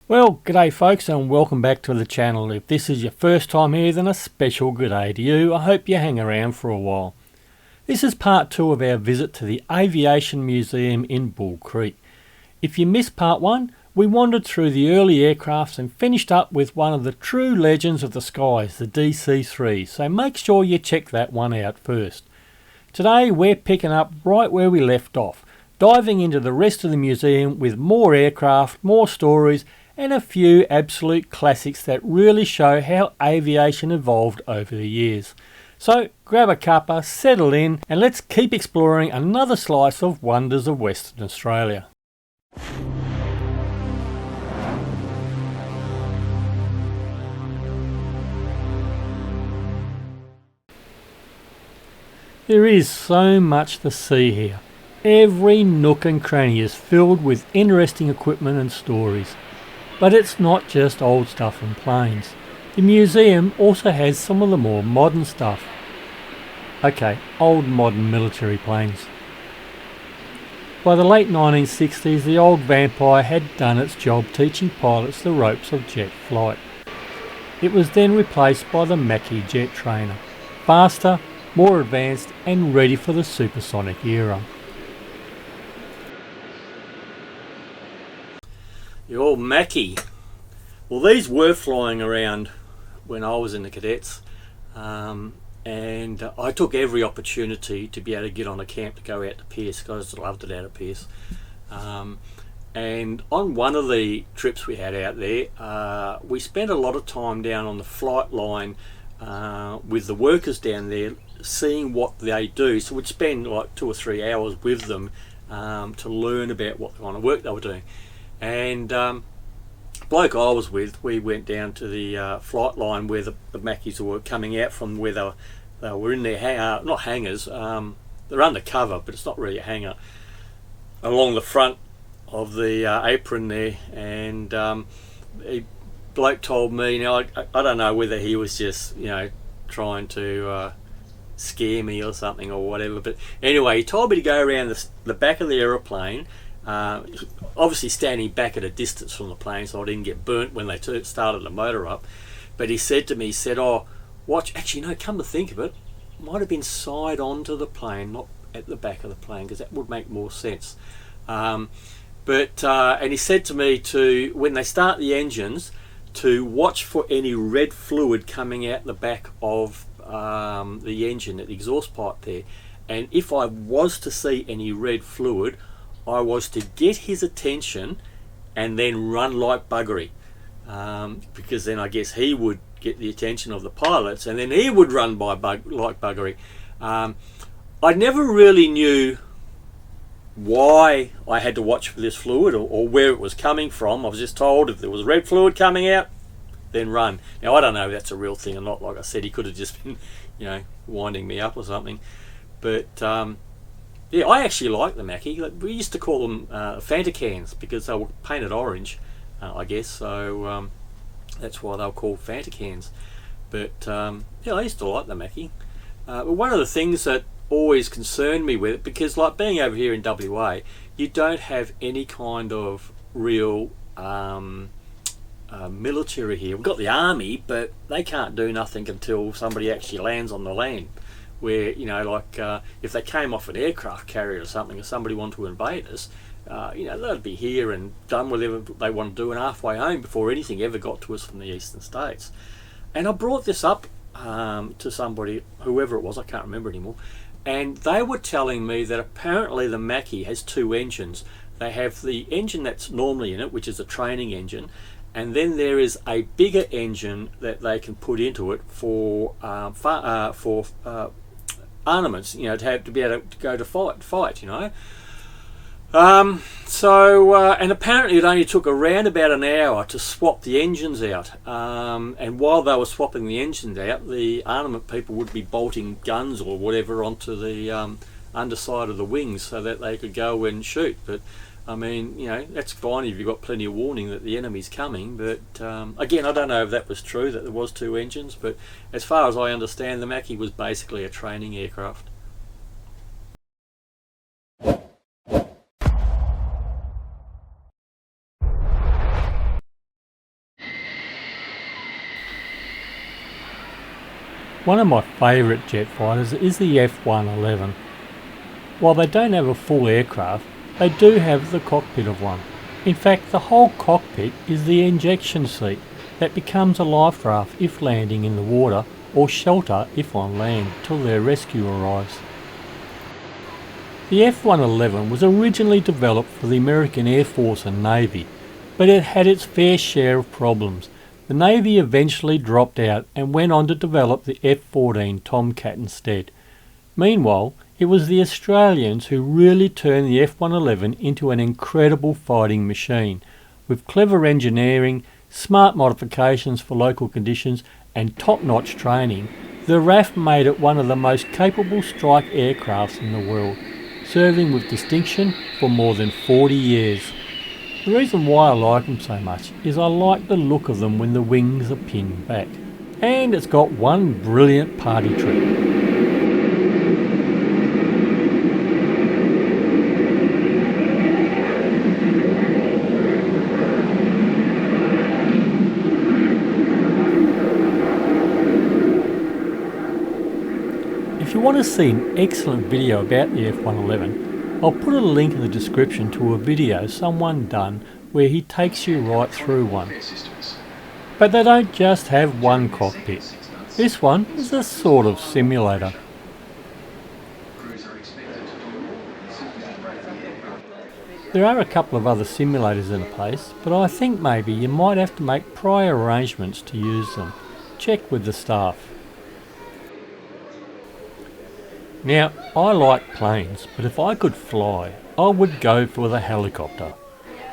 Well, g'day folks, and welcome back to the channel. If this is your first time here, then a special g'day to you. I hope you hang around for a while. This is part 2 of our visit to the Aviation Museum in Bull Creek. If you missed part 1, we wandered through the early aircrafts and finished up with one of the true legends of the skies, the DC-3, so make sure you check that one out first. Today we're picking up right where we left off, diving into the rest of the museum with more aircraft, more stories, and a few absolute classics that really show how aviation evolved over the years. So grab a cuppa, settle in, and let's keep exploring another slice of wonders of Western Australia. There is so much to see here. Every nook and cranny is filled with interesting equipment and stories. But it's not just old stuff and planes. The museum also has some of the more modern stuff. Okay, old modern military planes. By the late 1960s, the old Vampire had done its job teaching pilots the ropes of jet flight. It was then replaced by the Macki jet trainer, faster, more advanced and ready for the supersonic era. The old Macki. Well, these were flying around when I was in the cadets, and I took every opportunity to be able to get on a camp to go out to Perth, because I loved it out at Perth. And on one of the trips we had out there, we spent a lot of time down on the flight line with the workers down there, seeing what they do. So we'd spend like 2 or 3 hours with them to learn about what kind of work they were doing. And bloke I was with, we went down to the flight line where the Mackis were coming out from, where they were in their hangar, not hangars, they're undercover, but it's not really a hangar, along the front of the apron there. And bloke told me, now I don't know whether he was just, trying to scare me or something or whatever, but anyway, he told me to go around the back of the aeroplane, obviously standing back at a distance from the plane so I didn't get burnt when they started the motor up. But he said to me, oh, watch, actually no, come to think of it, might have been side onto the plane, not at the back of the plane, because that would make more sense. And he said to me to, when they start the engines, to watch for any red fluid coming out the back of the engine at the exhaust pipe there. And if I was to see any red fluid, I was to get his attention and then run like buggery, because then I guess he would get the attention of the pilots and then he would run like buggery. I never really knew why I had to watch for this fluid or where it was coming from. I was just told if there was red fluid coming out, then run. Now I don't know if that's a real thing or not. Like I said, he could have just been winding me up or something. But yeah, I actually like the Macki. We used to call them Fanta cans because they were painted orange, I guess. So that's why they were called Fanta cans. But yeah, I used to like the Macki. But one of the things that always concerned me with it, because like being over here in WA, you don't have any kind of real military here. We've got the army, but they can't do nothing until somebody actually lands on the land. Where if they came off an aircraft carrier or something, if somebody wanted to invade us, they'd be here and done whatever they want to do and halfway home before anything ever got to us from the eastern states. And I brought this up to somebody, whoever it was, I can't remember anymore, and they were telling me that apparently the Macki has 2 engines. They have the engine that's normally in it, which is a training engine, and then there is a bigger engine that they can put into it for armaments, to be able to go to fight. And apparently it only took around about an hour to swap the engines out. And while they were swapping the engines out, the armament people would be bolting guns or whatever onto the underside of the wings so that they could go and shoot. But I mean, that's fine if you've got plenty of warning that the enemy's coming, but again, I don't know if that was true, that there was 2 engines, but as far as I understand, the Macki was basically a training aircraft. One of my favourite jet fighters is the F-111. While they don't have a full aircraft, they do have the cockpit of one. In fact, the whole cockpit is the injection seat that becomes a life raft if landing in the water, or shelter if on land till their rescue arrives. The F-111 was originally developed for the American Air Force and Navy, but it had its fair share of problems. The Navy eventually dropped out and went on to develop the F-14 Tomcat instead. Meanwhile, it was the Australians who really turned the F-111 into an incredible fighting machine. With clever engineering, smart modifications for local conditions and top-notch training, the RAAF made it one of the most capable strike aircrafts in the world, serving with distinction for more than 40 years. The reason why I like them so much is I like the look of them when the wings are pinned back. And it's got one brilliant party trick. If you want to see an excellent video about the F-111, I'll put a link in the description to a video someone done where he takes you right through one. But they don't just have one cockpit. This one is a sort of simulator. There are a couple of other simulators in place, but I think maybe you might have to make prior arrangements to use them. Check with the staff. Now, I like planes, but if I could fly, I would go for the helicopter.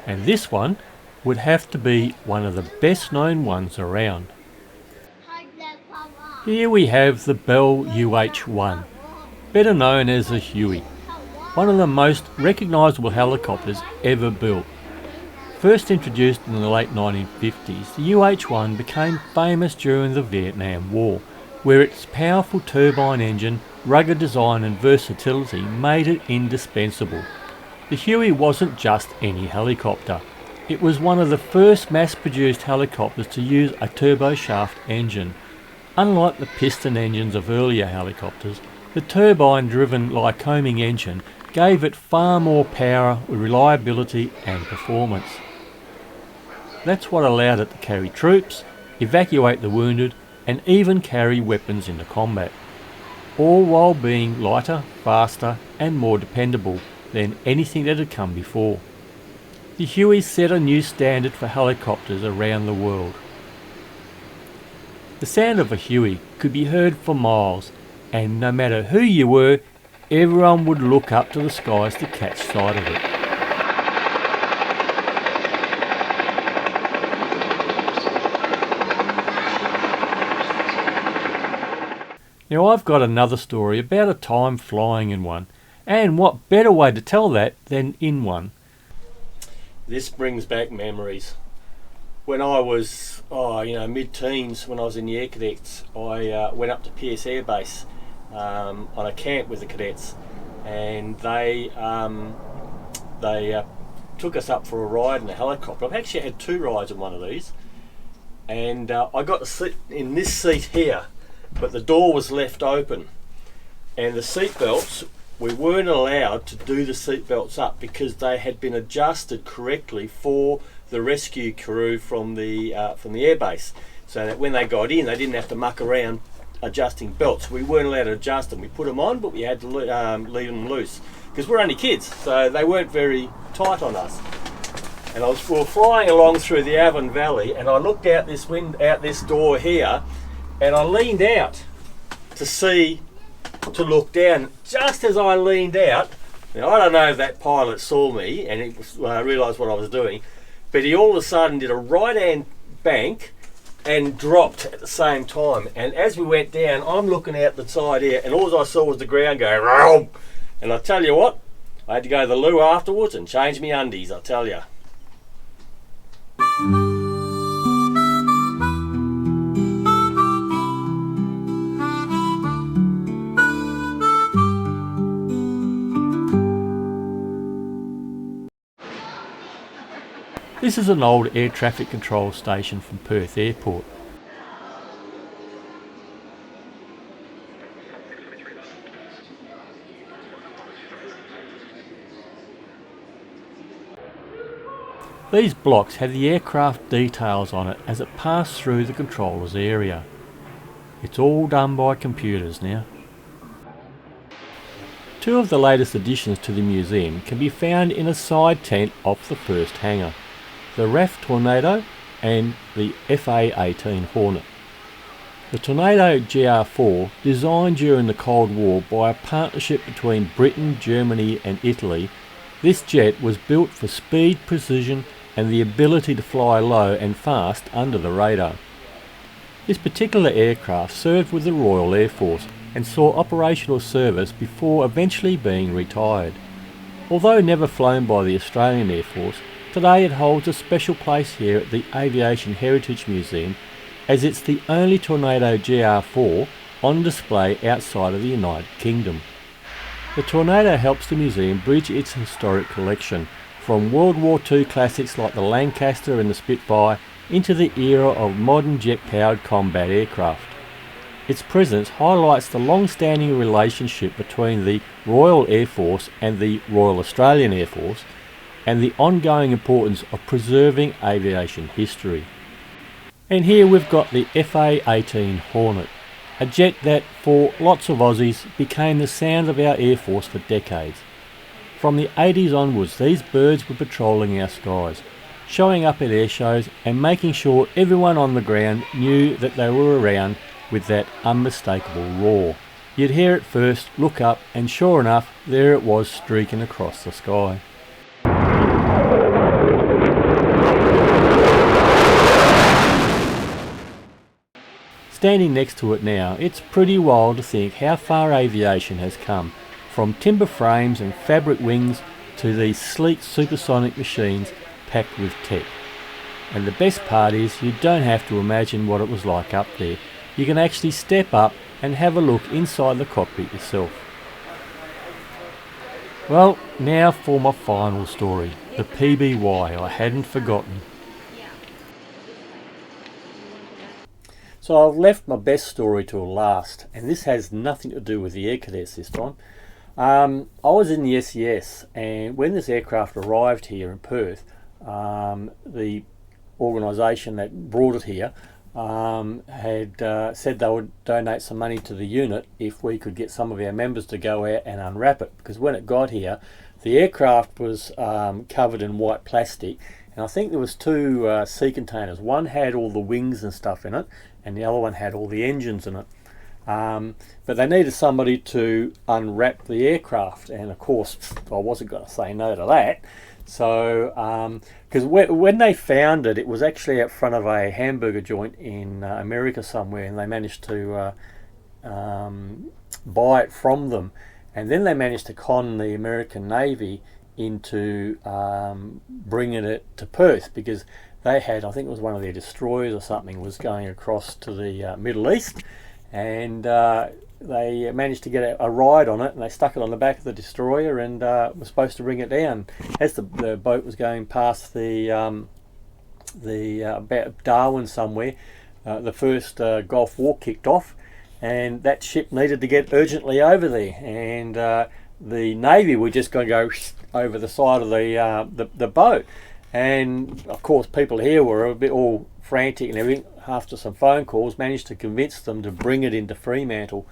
And this one would have to be one of the best known ones around. Here we have the Bell UH-1, better known as the Huey, one of the most recognisable helicopters ever built. First introduced in the late 1950s, the UH-1 became famous during the Vietnam War, where its powerful turbine engine, rugged design and versatility made it indispensable. The Huey wasn't just any helicopter. It was one of the first mass-produced helicopters to use a turboshaft engine. Unlike the piston engines of earlier helicopters, the turbine-driven Lycoming engine gave it far more power, reliability and performance. That's what allowed it to carry troops, evacuate the wounded and even carry weapons into combat, all while being lighter, faster and more dependable than anything that had come before. The Huey set a new standard for helicopters around the world. The sound of a Huey could be heard for miles, and no matter who you were, everyone would look up to the skies to catch sight of it. Now I've got another story about a time flying in one, and what better way to tell that than in one. This brings back memories. When I was, mid-teens, when I was in the Air Cadets, I went up to Pierce Air Base on a camp with the cadets, and they took us up for a ride in a helicopter. I've actually had 2 rides in one of these, and I got to sit in this seat here, but the door was left open, and the seat belts, we weren't allowed to do the seat belts up because they had been adjusted correctly for the rescue crew from the airbase, so that when they got in they didn't have to muck around adjusting belts. We weren't allowed to adjust them. We put them on, but we had to leave them loose because we're only kids, so they weren't very tight on us. And we were flying along through the Avon Valley, and I looked out this door here, and I leaned out to look down. Just as I leaned out, now I don't know if that pilot saw me and he realised what I was doing, but he all of a sudden did a right-hand bank and dropped at the same time. And as we went down, I'm looking out the side here, and all I saw was the ground going round. And I tell you what, I had to go to the loo afterwards and change my undies, I tell you. This is an old air traffic control station from Perth Airport. These blocks had the aircraft details on it as it passed through the controller's area. It's all done by computers now. Two of the latest additions to the museum can be found in a side tent off the first hangar, the RAAF Tornado and the FA-18 Hornet. The Tornado GR4, designed during the Cold War by a partnership between Britain, Germany and Italy, this jet was built for speed, precision and the ability to fly low and fast under the radar. This particular aircraft served with the Royal Air Force and saw operational service before eventually being retired. Although never flown by the Australian Air Force, today it holds a special place here at the Aviation Heritage Museum, as it's the only Tornado GR4 on display outside of the United Kingdom. The Tornado helps the museum bridge its historic collection from World War II classics like the Lancaster and the Spitfire into the era of modern jet-powered combat aircraft. Its presence highlights the long-standing relationship between the Royal Air Force and the Royal Australian Air Force, and the ongoing importance of preserving aviation history. And here we've got the FA-18 Hornet, a jet that, for lots of Aussies, became the sound of our Air Force for decades. From the 80s onwards, these birds were patrolling our skies, showing up at air shows and making sure everyone on the ground knew that they were around with that unmistakable roar. You'd hear it first, look up, and sure enough, there it was streaking across the sky. Standing next to it now, it's pretty wild to think how far aviation has come, from timber frames and fabric wings to these sleek supersonic machines packed with tech. And the best part is you don't have to imagine what it was like up there. You can actually step up and have a look inside the cockpit yourself. Well, now for my final story, the PBY I hadn't forgotten. So I've left my best story till last, and this has nothing to do with the Air Cadets this time. I was in the SES, and when this aircraft arrived here in Perth, the organisation that brought it here had said they would donate some money to the unit if we could get some of our members to go out and unwrap it, because when it got here the aircraft was covered in white plastic, and I think there was two sea containers. One had all the wings and stuff in it and the other one had all the engines in it, but they needed somebody to unwrap the aircraft, and of course I wasn't going to say no to that. So because when they found it, it was actually out front of a hamburger joint in America somewhere, and they managed to buy it from them, and then they managed to con the American Navy into bringing it to Perth, because they had, I think it was one of their destroyers or something, was going across to the Middle East, and they managed to get a ride on it, and they stuck it on the back of the destroyer and were supposed to bring it down. As the boat was going past the about Darwin somewhere, the first Gulf War kicked off, and that ship needed to get urgently over there, and the Navy were just going to go over the side of the boat, and of course people here were a bit all frantic and everything. After some phone calls, managed to convince them to bring it into Fremantle,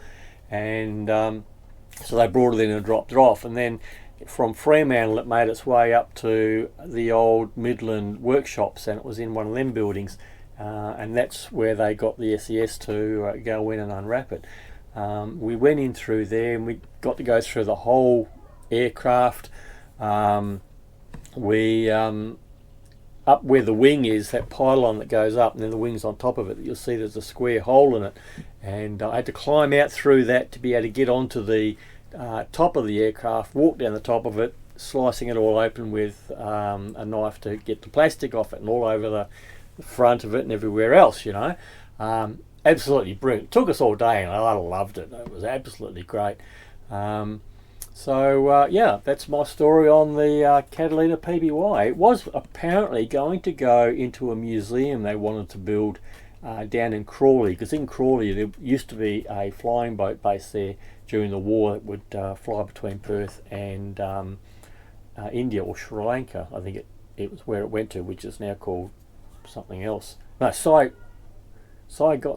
and so they brought it in and dropped it off, and then from Fremantle it made its way up to the old Midland workshops, and it was in one of them buildings, and that's where they got the SES to go in and unwrap it. We went in through there and we got to go through the whole aircraft. We up where the wing is, that pylon that goes up, and then the wing's on top of it, you'll see there's a square hole in it, and I had to climb out through that to be able to get onto the top of the aircraft, walk down the top of it, slicing it all open with a knife to get the plastic off it, and all over the front of it and everywhere else, you know. Absolutely brilliant. It took us all day, and I loved it. It was absolutely great. So yeah, that's my story on the Catalina PBY. It was apparently going to go into a museum they wanted to build down in Crawley, because in Crawley there used to be a flying boat base there during the war that would fly between Perth and India or Sri Lanka, I think it it was where it went to, which is now called something else. No, Saigon,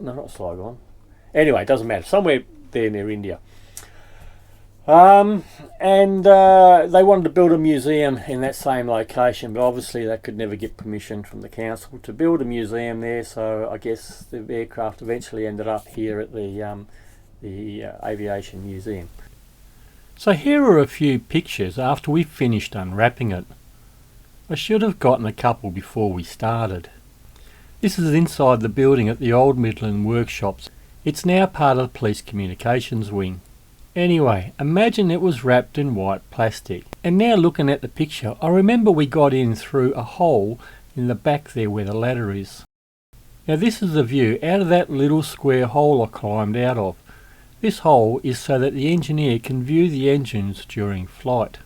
no, not Saigon. Anyway, it doesn't matter. Somewhere there near India. And they wanted to build a museum in that same location, but obviously they could never get permission from the council to build a museum there, so I guess the aircraft eventually ended up here at the Aviation Museum. So here are a few pictures after we finished unwrapping it. I should have gotten a couple before we started. This is inside the building at the old Midland Workshops. It's now part of the Police Communications Wing. Anyway, imagine it was wrapped in white plastic. And now looking at the picture, I remember we got in through a hole in the back there where the ladder is. Now this is the view out of that little square hole I climbed out of. This hole is so that the engineer can view the engines during flight.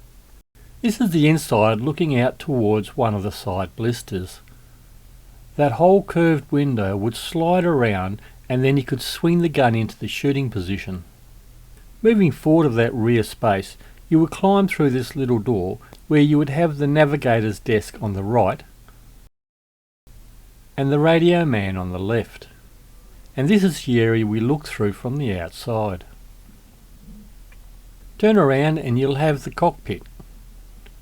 This is the inside looking out towards one of the side blisters. That whole curved window would slide around and then you could swing the gun into the shooting position. Moving forward of that rear space, you would climb through this little door where you would have the navigator's desk on the right and the radio man on the left. And this is the area we look through from the outside. Turn around and you'll have the cockpit,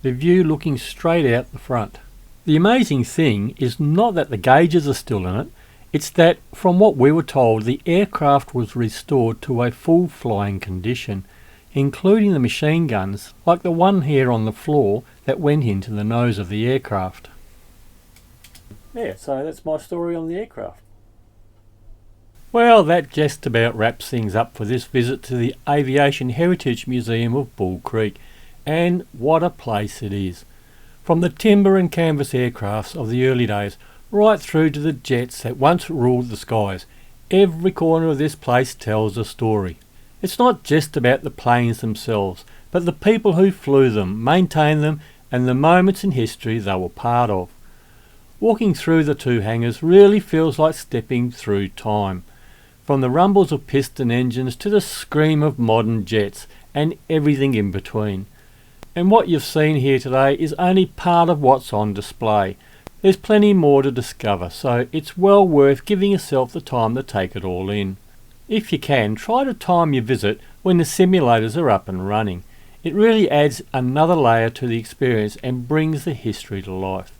the view looking straight out the front. The amazing thing is not that the gauges are still in it, it's that, from what we were told, the aircraft was restored to a full flying condition, including the machine guns, like the one here on the floor that went into the nose of the aircraft. Yeah, so that's my story on the aircraft. Well, that just about wraps things up for this visit to the Aviation Heritage Museum of Bull Creek, and what a place it is. From the timber and canvas aircrafts of the early days, right through to the jets that once ruled the skies, every corner of this place tells a story. It's not just about the planes themselves, but the people who flew them, maintained them, and the moments in history they were part of. Walking through the two hangars really feels like stepping through time, from the rumbles of piston engines to the scream of modern jets, and everything in between. And what you've seen here today is only part of what's on display. There's plenty more to discover, so it's well worth giving yourself the time to take it all in. If you can, try to time your visit when the simulators are up and running. It really adds another layer to the experience and brings the history to life.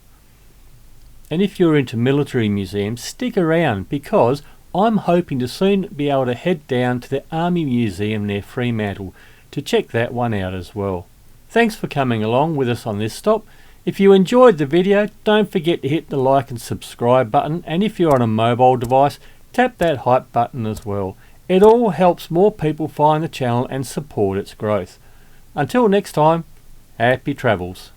And if you're into military museums, stick around, because I'm hoping to soon be able to head down to the Army Museum near Fremantle to check that one out as well. Thanks for coming along with us on this stop. If you enjoyed the video, don't forget to hit the like and subscribe button, and if you're on a mobile device, tap that hype button as well. It all helps more people find the channel and support its growth. Until next time, happy travels.